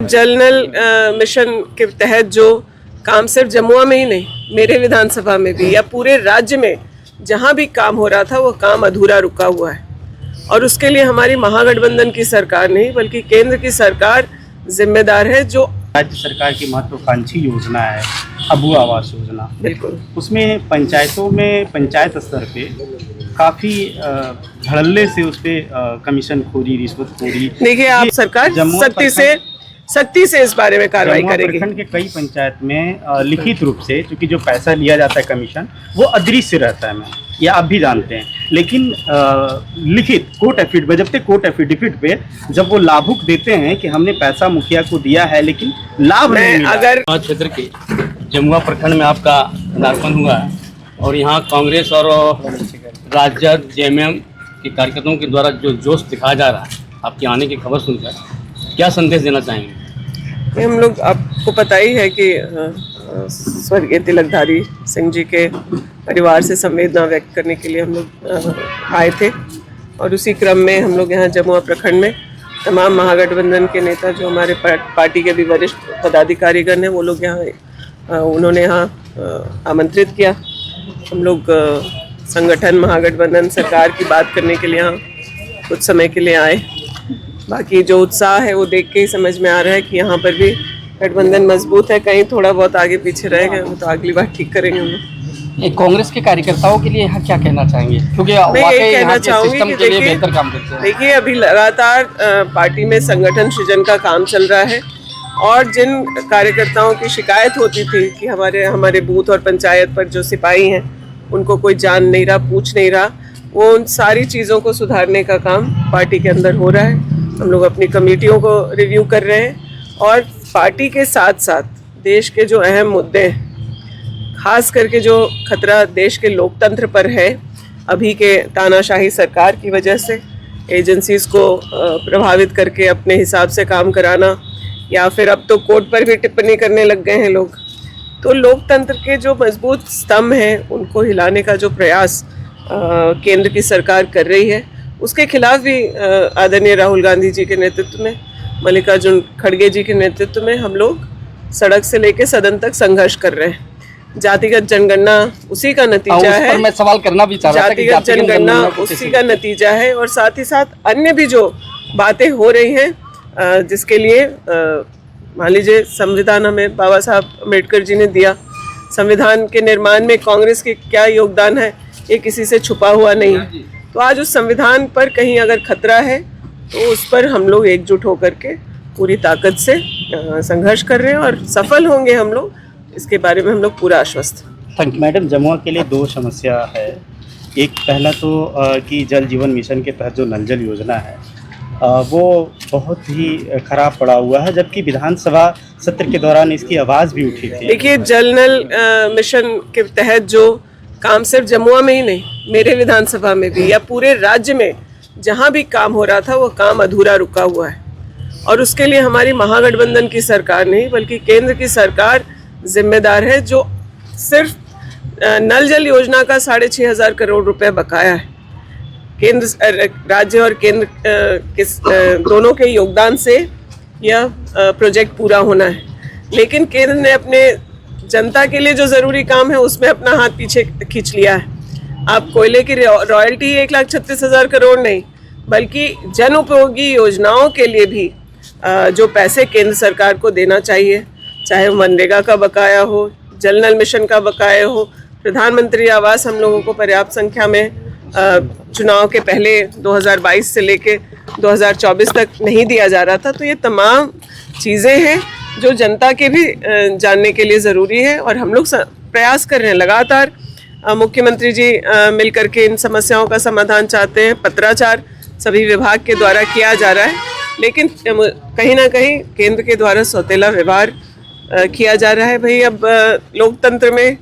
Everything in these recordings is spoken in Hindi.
जल नल मिशन के तहत जो काम सिर्फ जमुआ में ही नहीं, मेरे विधानसभा में भी या पूरे राज्य में जहां भी काम हो रहा था वो काम अधूरा रुका हुआ है। और उसके लिए हमारी महागठबंधन की सरकार नहीं बल्कि केंद्र की सरकार जिम्मेदार है। जो राज्य सरकार की महत्वाकांक्षी योजना है अबू आवास योजना, बिल्कुल उसमें पंचायतों में पंचायत स्तर पे काफ़ी धड़ल्ले से उस पर कमीशन खोरी, रिश्वत खोरी। देखिए, आप सरकार सख्ती से इस बारे में कार्रवाई करेगी। प्रखंड के कई पंचायत में लिखित रूप से, क्योंकि जो पैसा लिया जाता है कमीशन वो अदृश्य रहता है, मैम, या आप भी जानते हैं, लेकिन लिखित कोर्ट एफिडेविट, जब तक कोर्ट एफिडेविट पे जब वो लाभुक देते हैं कि हमने पैसा मुखिया को दिया है लेकिन लाभ नहीं मिला। अगर क्षेत्र के जमुआ प्रखंड में आपका पदार्पण हुआ है और यहाँ कांग्रेस और राजद जेएमएम के कार्यकर्ताओं के द्वारा जो जोश दिखाया जा रहा है, आपके आने की खबर सुनकर क्या संदेश देना चाहेंगे? हम लोग, आपको पता ही है कि स्वर्गीय तिलकधारी सिंह जी के परिवार से संवेदना व्यक्त करने के लिए हम लोग आए थे और उसी क्रम में हम लोग यहाँ जमुआ प्रखंड में तमाम महागठबंधन के नेता, जो हमारे पार्टी के भी वरिष्ठ पदाधिकारीगण हैं, वो लोग यहाँ उन्होंने यहाँ आमंत्रित किया। हम लोग संगठन महागठबंधन सरकार की बात करने के लिए यहाँ कुछ समय के लिए आए। बाकी जो उत्साह है वो देख के ही समझ में आ रहा है कि यहाँ पर भी गठबंधन मजबूत है। कहीं थोड़ा बहुत आगे पीछे रह गए वो तो अगली बार ठीक करेंगे हम लोग। कांग्रेस के कार्यकर्ताओं के लिए यहाँ क्या कहना चाहेंगे, क्योंकि मैं यही कहना चाहूँगी कि के लिए बेहतर काम करते हैं। देखिए, अभी लगातार पार्टी में संगठन सृजन का काम चल रहा है और जिन कार्यकर्ताओं की शिकायत होती थी कि हमारे बूथ और पंचायत पर जो सिपाही हैं उनको कोई जान नहीं रहा, पूछ नहीं रहा, वो उन सारी चीज़ों को सुधारने का काम पार्टी के अंदर हो रहा है। हम लोग अपनी कमेटियों को रिव्यू कर रहे हैं और पार्टी के साथ साथ देश के जो अहम मुद्दे हैं, खास करके जो खतरा देश के लोकतंत्र पर है अभी के तानाशाही सरकार की वजह से, एजेंसीज को प्रभावित करके अपने हिसाब से काम कराना, या फिर अब तो कोर्ट पर भी टिप्पणी करने लग गए हैं लोग, तो लोकतंत्र के जो मजबूत स्तंभ हैं उनको हिलाने का जो प्रयास केंद्र की सरकार कर रही है, उसके खिलाफ भी आदरणीय राहुल गांधी जी के नेतृत्व में, मल्लिकार्जुन खड़गे जी के नेतृत्व में हम लोग सड़क से लेकर सदन तक संघर्ष कर रहे हैं। जातिगत जनगणना उसी का नतीजा है। मैं सवाल करना भी चाह रहा था कि जातिगत जनगणना उसी का नतीजा है और साथ ही साथ अन्य भी जो बातें हो रही हैं जिसके लिए मान लीजिए संविधान हमें बाबा साहब अम्बेडकर जी ने दिया, संविधान के निर्माण में कांग्रेस के क्या योगदान है ये किसी से छुपा हुआ नहीं है। तो आज उस संविधान पर कहीं अगर खतरा है तो उस पर हम लोग एकजुट होकर के पूरी ताकत से संघर्ष कर रहे हैं और सफल होंगे हम लोग, इसके बारे में हम लोग पूरा आश्वस्त हैं। मैडम, जमुआ के लिए दो समस्या है। एक पहला तो कि जल जीवन मिशन के तहत जो नल जल योजना है वो बहुत ही खराब पड़ा हुआ है, जबकि विधानसभा सत्र के दौरान इसकी आवाज़ भी उठी थी। देखिए, जल नल मिशन के तहत जो काम सिर्फ जमुआ में ही नहीं, मेरे विधानसभा में भी या पूरे राज्य में जहां भी काम हो रहा था वो काम अधूरा रुका हुआ है। और उसके लिए हमारी महागठबंधन की सरकार नहीं बल्कि केंद्र की सरकार जिम्मेदार है। जो सिर्फ नल जल योजना का 6,500 करोड़ रुपए बकाया है, केंद्र, राज्य और केंद्र के दोनों के योगदान से यह प्रोजेक्ट पूरा होना है। लेकिन केंद्र ने अपने जनता के लिए जो ज़रूरी काम है उसमें अपना हाथ पीछे खींच लिया है। आप कोयले की रॉयल्टी 1,36,000 करोड़ नहीं बल्कि जन उपयोगी योजनाओं के लिए भी जो पैसे केंद्र सरकार को देना चाहिए, चाहे मनरेगा का बकाया हो, जल नल मिशन का बकाया हो, प्रधानमंत्री आवास हम लोगों को पर्याप्त संख्या में चुनाव के पहले 2022 से लेके 2024 तक नहीं दिया जा रहा था। तो ये तमाम चीज़ें हैं जो जनता के भी जानने के लिए ज़रूरी है और हम लोग प्रयास कर रहे हैं लगातार। मुख्यमंत्री जी मिलकर के इन समस्याओं का समाधान चाहते हैं। पत्राचार सभी विभाग के द्वारा किया जा रहा है, लेकिन कहीं ना कहीं केंद्र के द्वारा सौतेला व्यवहार किया जा रहा है। भाई, अब लोकतंत्र में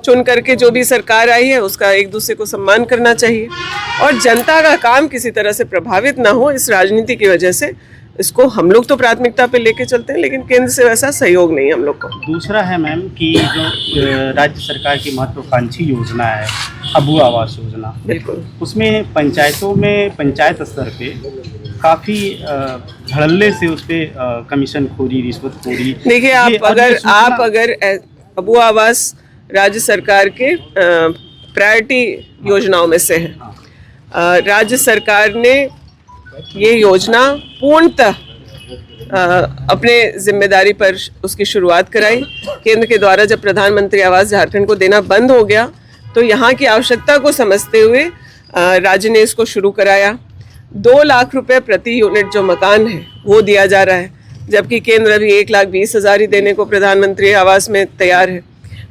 चुन करके जो भी सरकार आई है उसका एक दूसरे को सम्मान करना चाहिए और जनता का काम किसी तरह से प्रभावित ना हो इस राजनीति की वजह से, इसको हम लोग तो प्राथमिकता पे लेके चलते हैं, लेकिन केंद्र से वैसा सहयोग नहीं है हम लोग को। दूसरा है मैम कि जो राज्य सरकार की महत्वाकांक्षी योजना है अबू आवास योजना, बिल्कुल, उसमें पंचायतों में पंचायत स्तर पे काफी धड़ल्ले से उस पे कमीशन खोरी, रिश्वत खोरी। देखिए, आप अगर अबू आवास राज्य सरकार के प्रायोरिटी योजनाओं में से है। राज्य सरकार ने ये योजना पूर्णतः अपने जिम्मेदारी पर उसकी शुरुआत कराई। केंद्र के द्वारा जब प्रधानमंत्री आवास झारखंड को देना बंद हो गया तो यहाँ की आवश्यकता को समझते हुए राज्य ने इसको शुरू कराया। 2 लाख रुपए प्रति यूनिट जो मकान है वो दिया जा रहा है, जबकि केंद्र अभी 1,20,000 ही देने को प्रधानमंत्री आवास में तैयार है।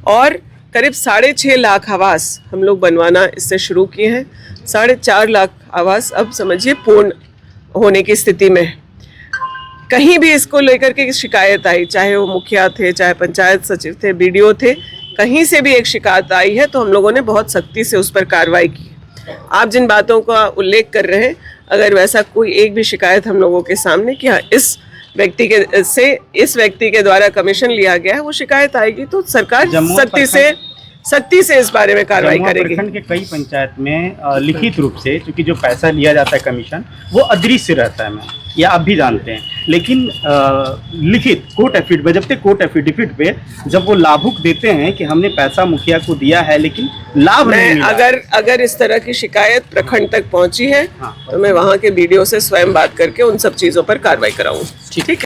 और करीब 6.5 लाख आवास हम लोग बनवाना इससे शुरू किए हैं। 4.5 लाख आवास अब समझिए पूर्ण होने की स्थिति में है। कहीं भी इसको लेकर के शिकायत आई, चाहे वो मुखिया थे, चाहे पंचायत सचिव थे, बीडीओ थे, कहीं से भी एक शिकायत आई है तो हम लोगों ने बहुत सख्ती से उस पर कार्रवाई की। आप जिन बातों का उल्लेख कर रहे हैं, अगर वैसा कोई एक भी शिकायत हम लोगों के सामने कि हाँ इस व्यक्ति के द्वारा कमीशन लिया गया है, वो शिकायत आएगी तो सरकार सख्ती से इस बारे में कार्रवाई करेगी। प्रखंड के कई पंचायत में लिखित रूप से, क्योंकि जो पैसा लिया जाता है कमीशन वो अदृश्य रहता है, मैम, ये आप भी जानते हैं। लेकिन लिखित कोर्ट एफिडेविट, बजप्ते कोर्ट एफिडेविट पे जब वो लाभुक देते हैं कि हमने पैसा मुखिया को दिया है लेकिन लाभ नहीं मिला। अगर इस तरह की शिकायत प्रखंड तक पहुंची है तो मैं वहाँ के बीडीओ से स्वयं बात करके उन सब चीज़ों पर कार्रवाई कराऊंगी। ठीक है।